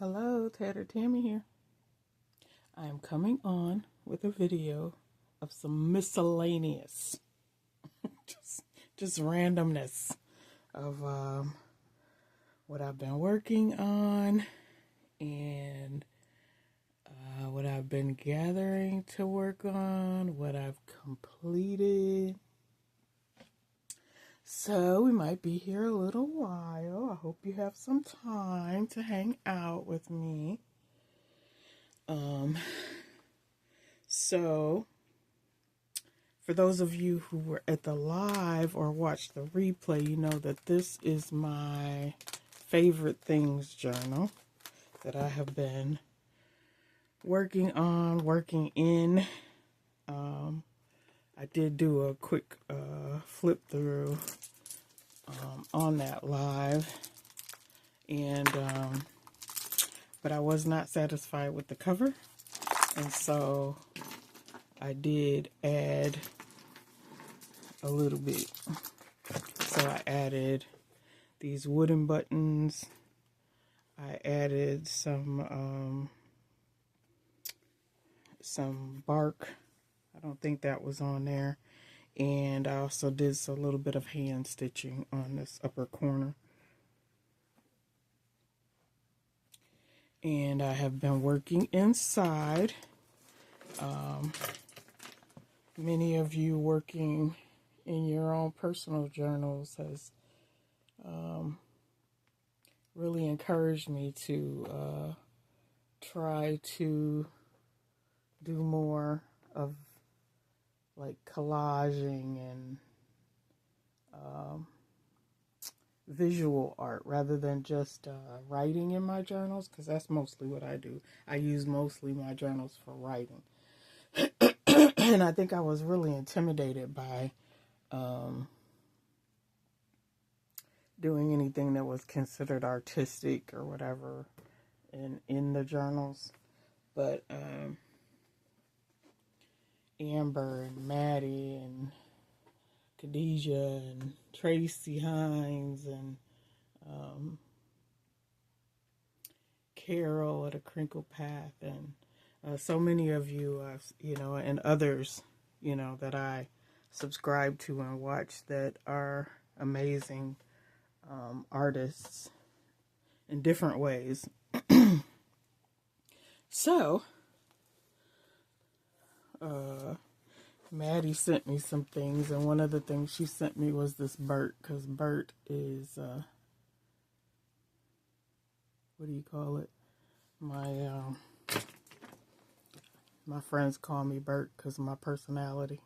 Hello, Tattered Tammy here. I am coming on with a video of some miscellaneous, just randomness of what I've been working on and what I've been gathering to work on, what I've completed. So we might be here a little while. I hope you have some time to hang out with me. So for those of you who were at the live or watched the replay, you know that this is my favorite things journal that I have been working on, working in. I did do a quick flip through on that live, and but I was not satisfied with the cover, and so I did add a little bit. So I added these wooden buttons. I added some bark. I don't think that was on there. And I also did a little bit of hand stitching on this upper corner. And I have been working inside. Many of you working in your own personal journals has really encouraged me to try to do more of like collaging and visual art rather than just writing in my journals, because that's mostly what I do. I use mostly my journals for writing. And I think I was really intimidated by doing anything that was considered artistic or whatever in the journals. But Amber and Maddie and Khadijah and Tracy Hines and Carol at A Crinkle Path and so many of you, and others, that I subscribe to and watch that are amazing artists in different ways. So, Maddie sent me some things, and one of the things she sent me was this Bert, because Bert is, what do you call it? My friends call me Bert because of my personality.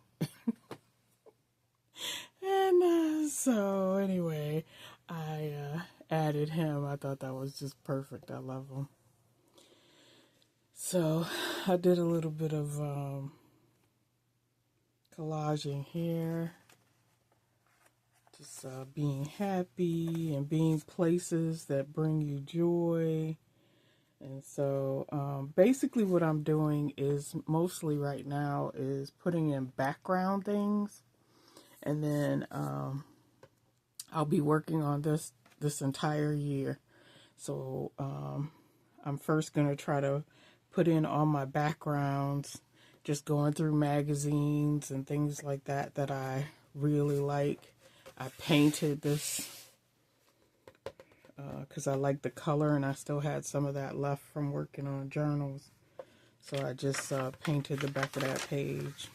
And so anyway, I added him. I thought that was just perfect. I love him. So I did a little bit of collaging here. Just being happy and being places that bring you joy. And so basically what I'm doing is mostly right now is putting in background things. And then I'll be working on this entire year. So I'm first going to try to put in all my backgrounds, just going through magazines and things like that I really like. I painted this because I like the color, and I still had some of that left from working on journals. So I just painted the back of that page.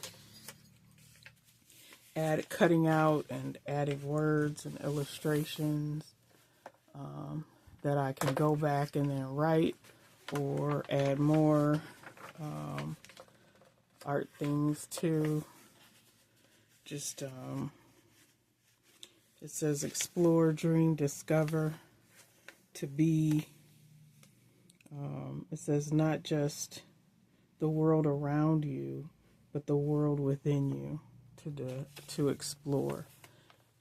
Cutting out and adding words and illustrations that I can go back and then write or add more art things to. Just it says explore, dream, discover, to be. It says not just the world around you, but the world within you to explore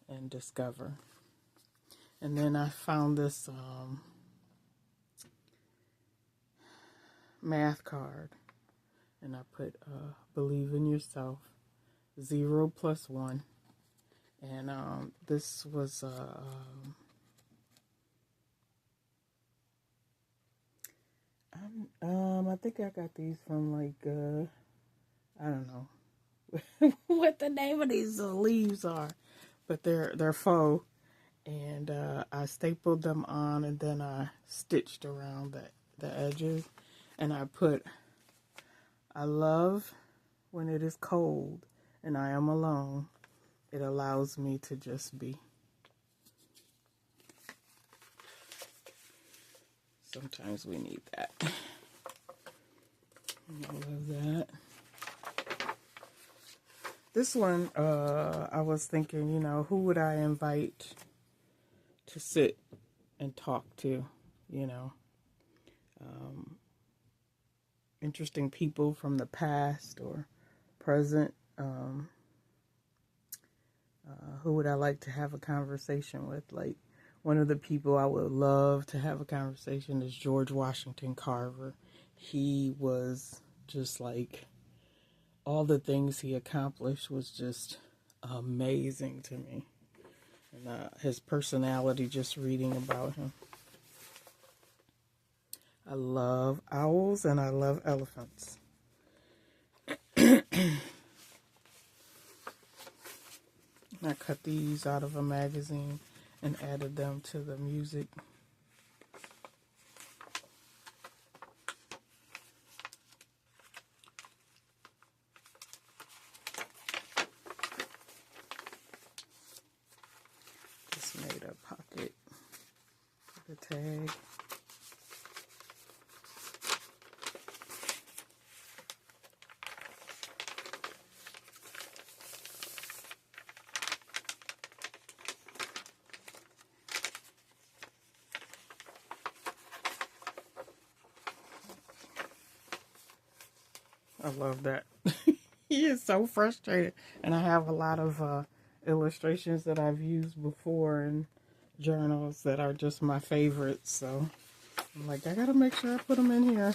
and discover. And then I found this math card, and I put believe in yourself, 0 + 1. And this was I think I got these from like, I don't know what the name of these leaves are, but they're faux. And I stapled them on, and then I stitched around the edges. And I love when it is cold and I am alone. It allows me to just be. Sometimes we need that. I love that. This one, I was thinking, who would I invite to sit and talk to, interesting people from the past or present. Who would I like to have a conversation with? Like, one of the people I would love to have a conversation is George Washington Carver. He was just like, all the things he accomplished was just amazing to me. And his personality, just reading about him. I love owls and I love elephants. I cut these out of a magazine and added them to the music. Just made a pocket with a tag. I love that. He is so frustrated. And I have a lot of illustrations that I've used before in journals that are just my favorites. So I'm like, I gotta make sure I put them in here.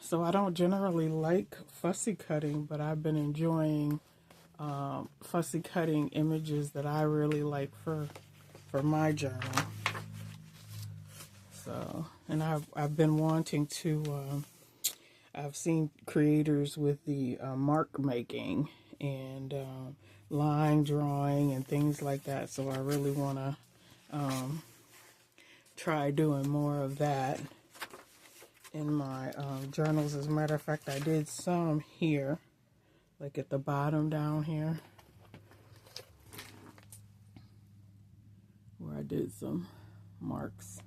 So I don't generally like fussy cutting, but I've been enjoying fussy cutting images that I really like for my journal. So, and I've been wanting to. I've seen creators with the mark making and line drawing and things like that. So I really want to try doing more of that in my journals. As a matter of fact, I did some here, like at the bottom down here, where I did some marks.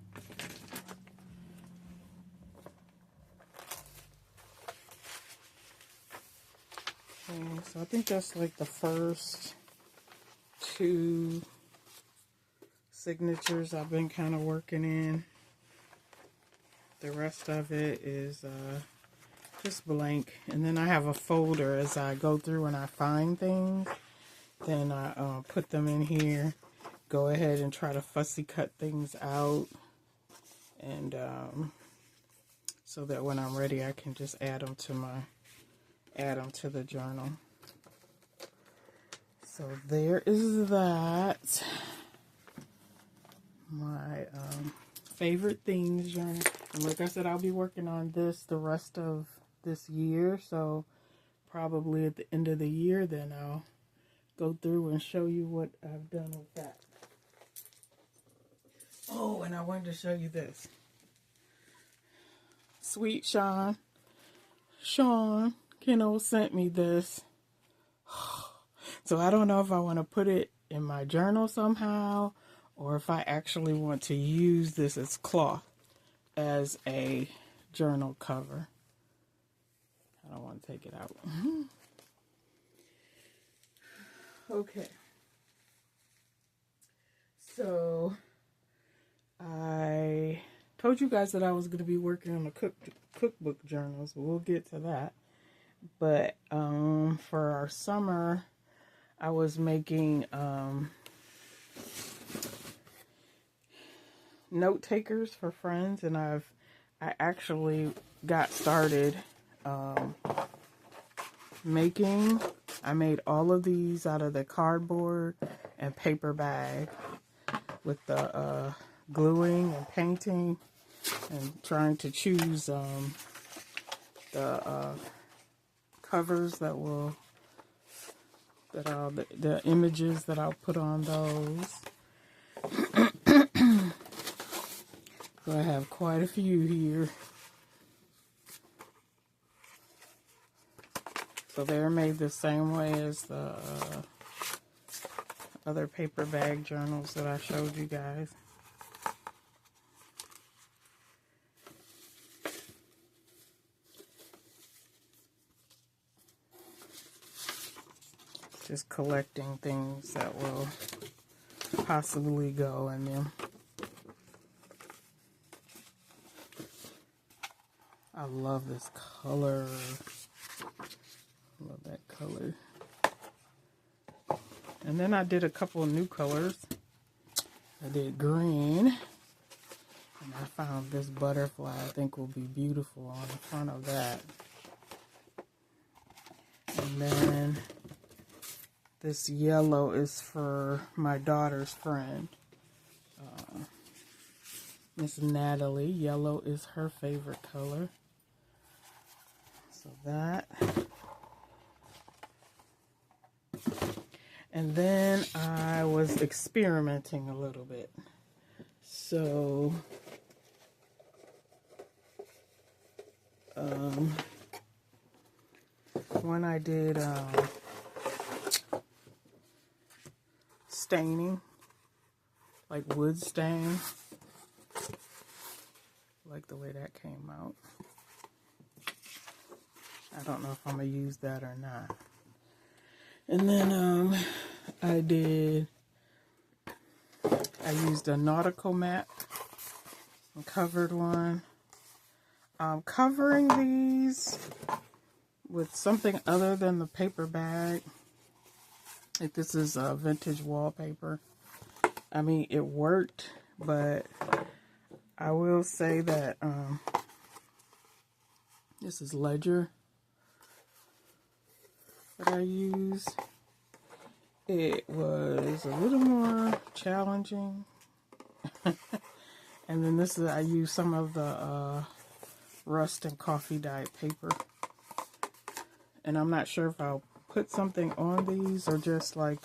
Okay, so I think that's like the first 2 signatures I've been kind of working in. The rest of it is just blank. And then I have a folder as I go through and I find things. Then I put them in here. Go ahead and try to fussy cut things out. And so that when I'm ready, I can just add them to the journal. So there is that. My favorite things journal. And like I said, I'll be working on this the rest of this year. So probably at the end of the year, then I'll go through and show you what I've done with that. Oh, and I wanted to show you this. Sweet Sean Keno sent me this. So I don't know if I want to put it in my journal somehow, or if I actually want to use this as cloth as a journal cover. I don't want to take it out. Okay. So I told you guys that I was going to be working on the cookbook journals. We'll get to that. But for our summer, I was making note takers for friends, and I actually got started making I made all of these out of the cardboard and paper bag with the gluing and painting and trying to choose the covers that will, the images that I'll put on those. So I have quite a few here. So they're made the same way as the other paper bag journals that I showed you guys. Just collecting things that will possibly go in them. I love this color. Love that color. And then I did a couple of new colors. I did green. And I found this butterfly I think will be beautiful on the front of that. And then this yellow is for my daughter's friend, Miss Natalie. Yellow is her favorite color. So that. And then I was experimenting a little bit. So, when I did staining, like wood stain, like the way that came out. I don't know if I'm going to use that or not. And then I used a nautical map, a covered one. I'm covering these with something other than the paper bag. Like this is a vintage wallpaper. I mean, it worked, but I will say that this is Ledger that I used. It was a little more challenging. And then this is, I used some of the rust and coffee dyed paper. And I'm not sure if I'll put something on these or just like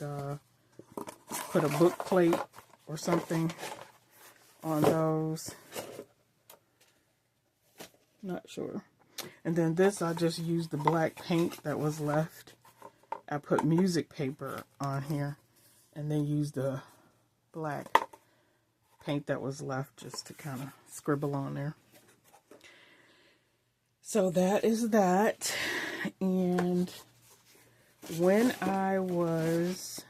put a book plate or something on those. Not sure. And then this, I just used the black paint that was left. I put music paper on here and then used the black paint that was left just to kind of scribble on there. So that is that. And when I was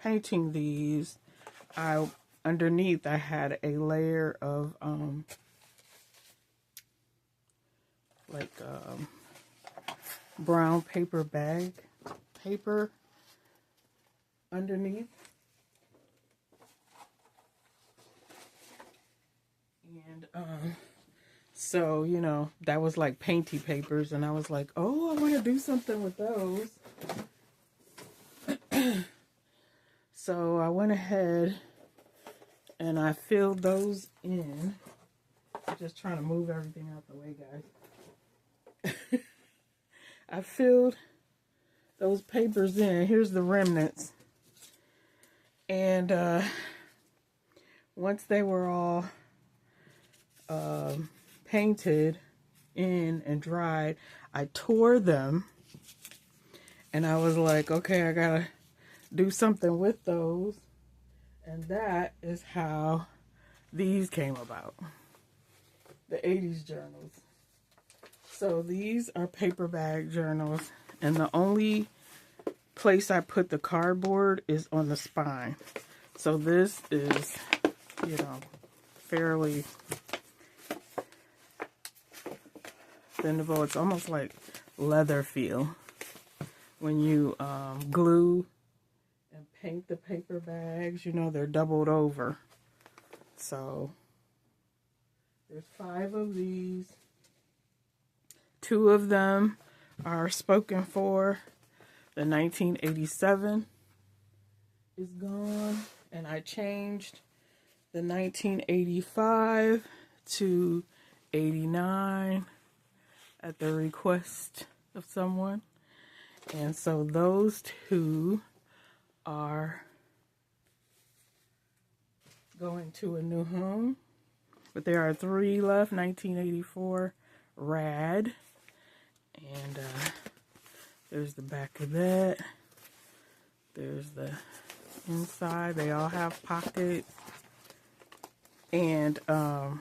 painting these, underneath I had a layer of brown paper bag paper underneath. And so, you know, that was like painty papers, and I was like, oh, I want to do something with those. So I went ahead and I filled those in. I'm just trying to move everything out the way, guys. I filled those papers in. Here's the remnants. And once they were all painted in and dried, I tore them. And I was like, okay, I gotta do something with those. And that is how these came about. The 80s journals. So these are paper bag journals, and the only place I put the cardboard is on the spine. So this is, you know, fairly bendable. It's almost like leather feel when you glue and paint the paper bags. You know, they're doubled over. So there's 5 of these. 2 of them are spoken for. The 1987 is gone, and I changed the 1985 to 89 at the request of someone. And so those two are going to a new home. But there are 3 left. 1984 Rad. And there's the back of that. There's the inside. They all have pockets. And I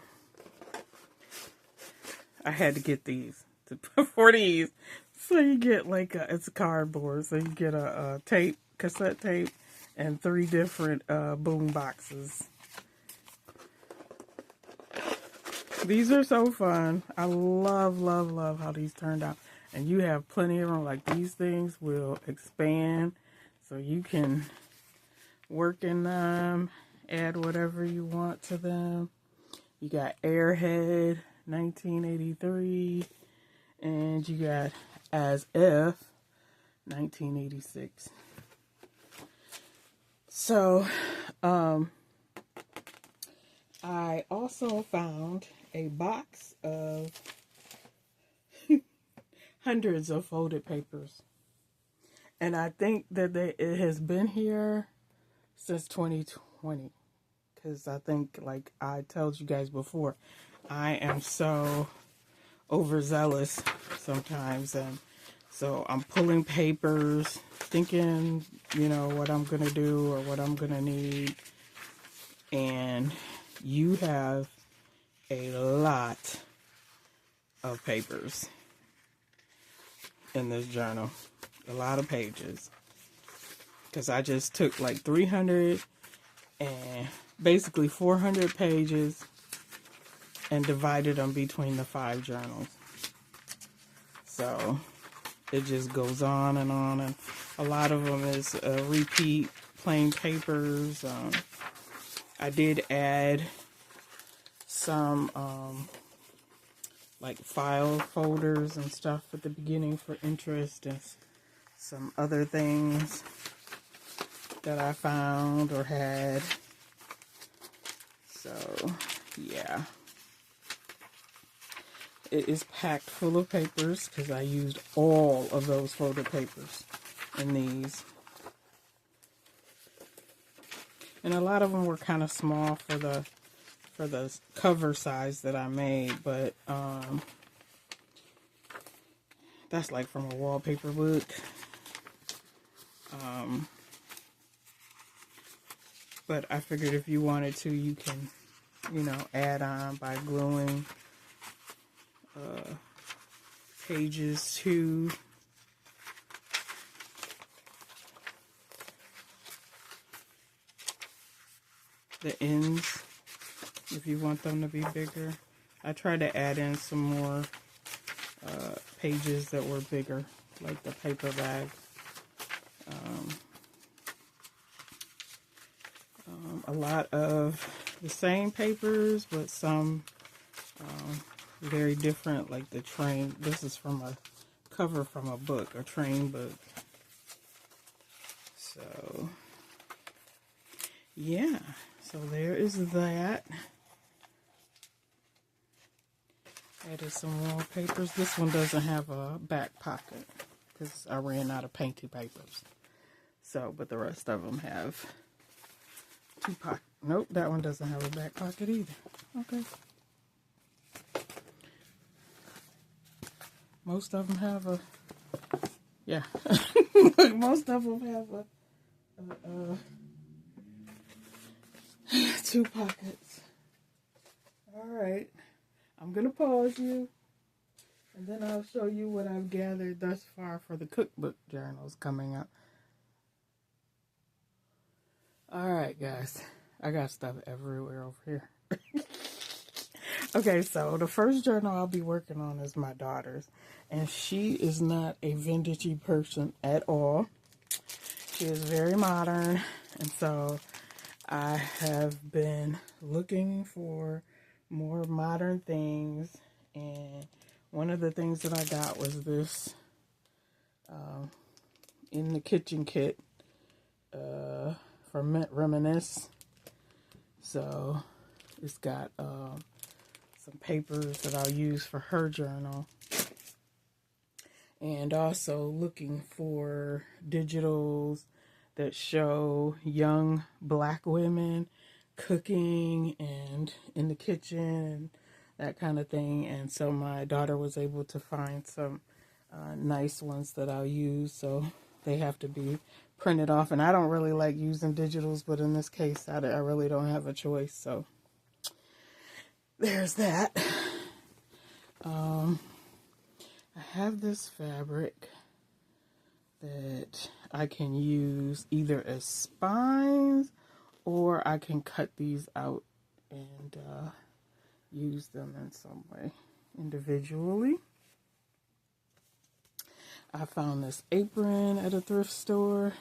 had to get these for these. So you get like it's a cardboard. So you get a tape, cassette tape, and 3 different boom boxes. These are so fun. I love, love, love how these turned out. And you have plenty of them. Like, these things will expand. So you can work in them, add whatever you want to them. You got Airhead, 1983. And you got As If, 1986. So, I also found a box of hundreds of folded papers. And I think that it has been here since 2020. Because I think, like I told you guys before, I am so overzealous sometimes. And so I'm pulling papers, thinking, you know, what I'm going to do or what I'm going to need. And you have a lot of papers in this journal. A lot of pages. Because I just took like 300 and basically 400 pages and divided them between the 5 journals. So it just goes on, and a lot of them is repeat plain papers. I did add some like file folders and stuff at the beginning for interest and some other things that I found or had. So, yeah. It is packed full of papers because I used all of those folded papers in these. And a lot of them were kind of small for the cover size that I made, but that's like from a wallpaper book. But I figured if you wanted to, you can, you know, add on by gluing pages to the ends if you want them to be bigger. I tried to add in some more pages that were bigger, like the paper bag. A lot of the same papers, but some very different, like the train. This is from a cover from a book, a train book. So, yeah. So there is that. Added some more papers. This one doesn't have a back pocket because I ran out of painted papers. So, but the rest of them have 2 pockets. Nope, that one doesn't have a back pocket either. Okay. Most of them have a, yeah. Most of them have a 2 pockets. All right. I'm going to pause you, and then I'll show you what I've gathered thus far for the cookbook journals coming up. All right, guys. I got stuff everywhere over here. Okay, so the first journal I'll be working on is my daughter's, and she is not a vintagey person at all. She is very modern, and so I have been looking for more modern things, and one of the things that I got was this in the kitchen kit for Reminisce. So it's got some papers that I'll use for her journal. And also looking for digitals that show young Black women cooking and in the kitchen, that kind of thing. And so my daughter was able to find some nice ones that I'll use. So they have to be printed off. And I don't really like using digitals, but in this case, I really don't have a choice. So there's that. I have this fabric that I can use either as spines, or I can cut these out and use them in some way individually. I found this apron at a thrift store.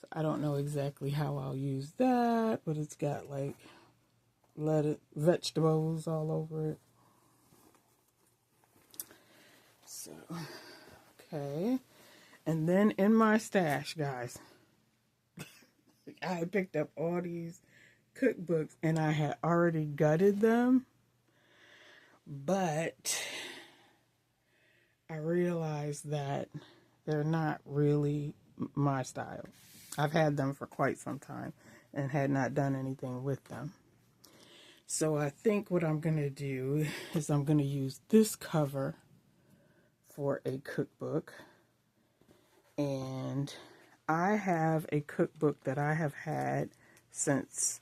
So I don't know exactly how I'll use that, but it's got like vegetables all over it. So, okay. And then in my stash, guys, I picked up all these cookbooks and I had already gutted them, but I realized that they're not really my style. I've had them for quite some time and had not done anything with them. So I think what I'm going to do is I'm going to use this cover for a cookbook. And I have a cookbook that I have had since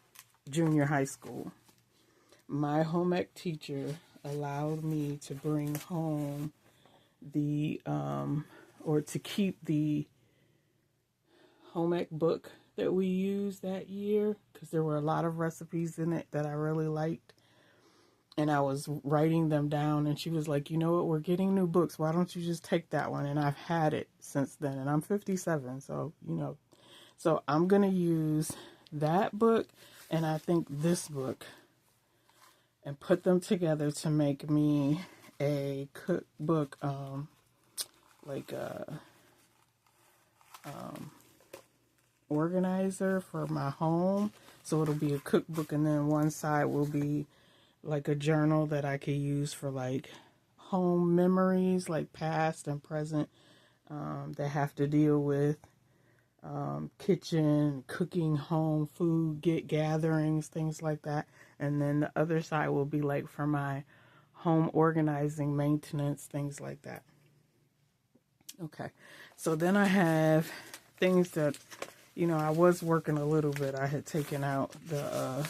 junior high school. My home ec teacher allowed me to bring home or to keep the home ec book that we used that year, because there were a lot of recipes in it that I really liked. And I was writing them down, and she was like, you know what, we're getting new books. Why don't you just take that one? And I've had it since then, and I'm 57, so, So I'm going to use that book, and I think this book, and put them together to make me a cookbook, organizer for my home. So it'll be a cookbook, and then one side will be like a journal that I could use for like home memories, like past and present, that have to deal with kitchen, cooking, home, food, gatherings, things like that. And then the other side will be like for my home organizing, maintenance, things like that. Okay, so then I have things that, I was working a little bit. I had taken out the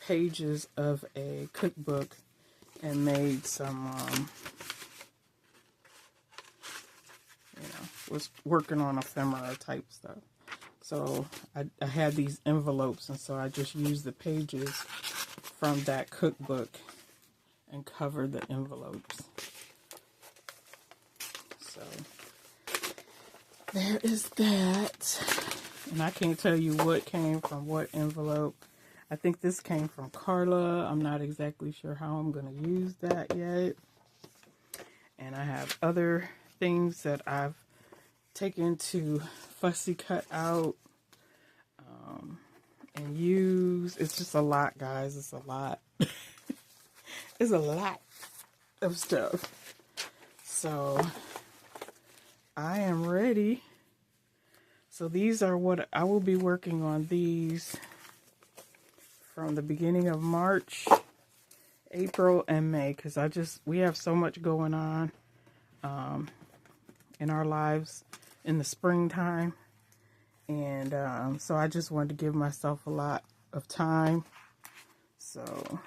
pages of a cookbook and made some, was working on ephemera type stuff. So I had these envelopes, and so I just used the pages from that cookbook and covered the envelopes. So there is that. And I can't tell you what came from what envelope. I think this came from Carla. I'm not exactly sure how I'm going to use that yet. And I have other things that I've taken to fussy cut out and use. It's just a lot, guys. It's a lot. It's a lot of stuff. So I am ready. So these are what I will be working on, these from the beginning of March, April, and May, because we have so much going on in our lives in the springtime. And so I just wanted to give myself a lot of time. So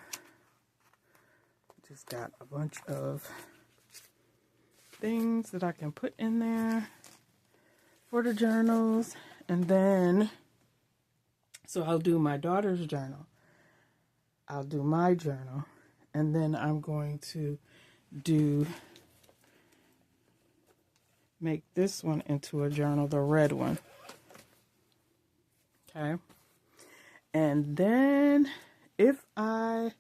just got a bunch of things that I can put in there for the journals. And then, so I'll do my daughter's journal. I'll do my journal. And then I'm going to make this one into a journal, the red one. Okay. And then if I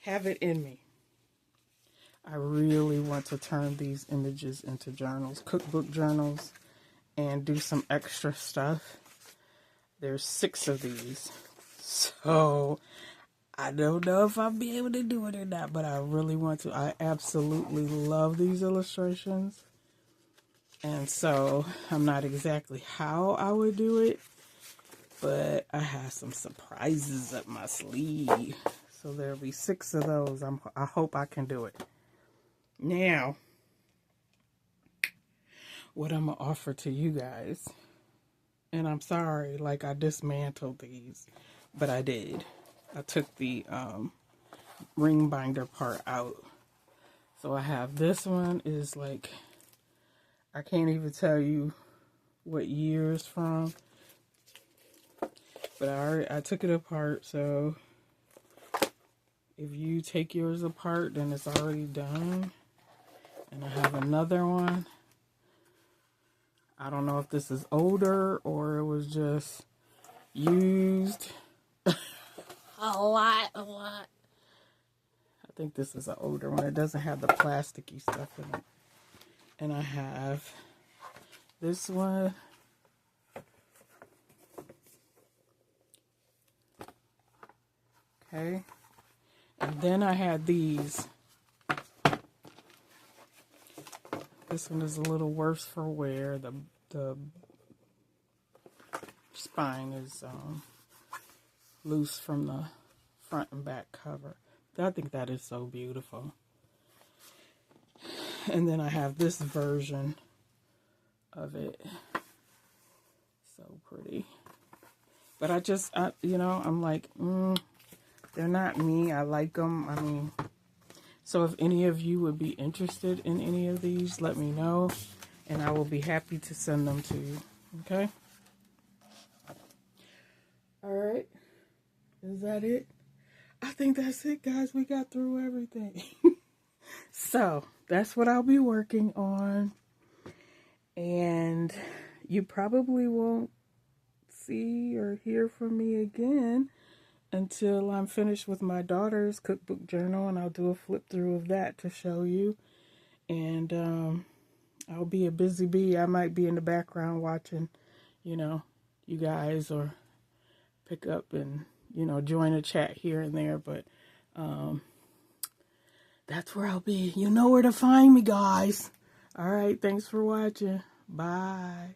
have it in me, I really want to turn these images into journals, cookbook journals, and do some extra stuff. There's 6 of these. So I don't know if I'll be able to do it or not, but I really want to. I absolutely love these illustrations. And so I'm not exactly how I would do it, but I have some surprises up my sleeve. So there'll be 6 of those. I hope I can do it. Now, what I'm going to offer to you guys, and I'm sorry, like I dismantled these, but I did. I took the ring binder part out. So I have this one is like, I can't even tell you what year it's from, but I took it apart. So if you take yours apart, then it's already done. And I have another one. I don't know if this is older or it was just used a lot. I think this is an older one. It doesn't have the plasticky stuff in it. And I have this one. Okay. And then I had these. This one is a little worse for wear. The spine is loose from the front and back cover. I think that is so beautiful. And then I have this version of it. So pretty. But I'm like, they're not me. I like them. I mean, so if any of you would be interested in any of these, let me know. And I will be happy to send them to you. Okay? All right. Is that it? I think that's it, guys. We got through everything. So, that's what I'll be working on. And you probably won't see or hear from me again until I'm finished with my daughter's cookbook journal, and I'll do a flip through of that to show you. And I'll be a busy bee. I might be in the background watching, you guys, or pick up and, join a chat here and there, but that's where I'll be. You know where to find me, guys. All right, thanks for watching. Bye.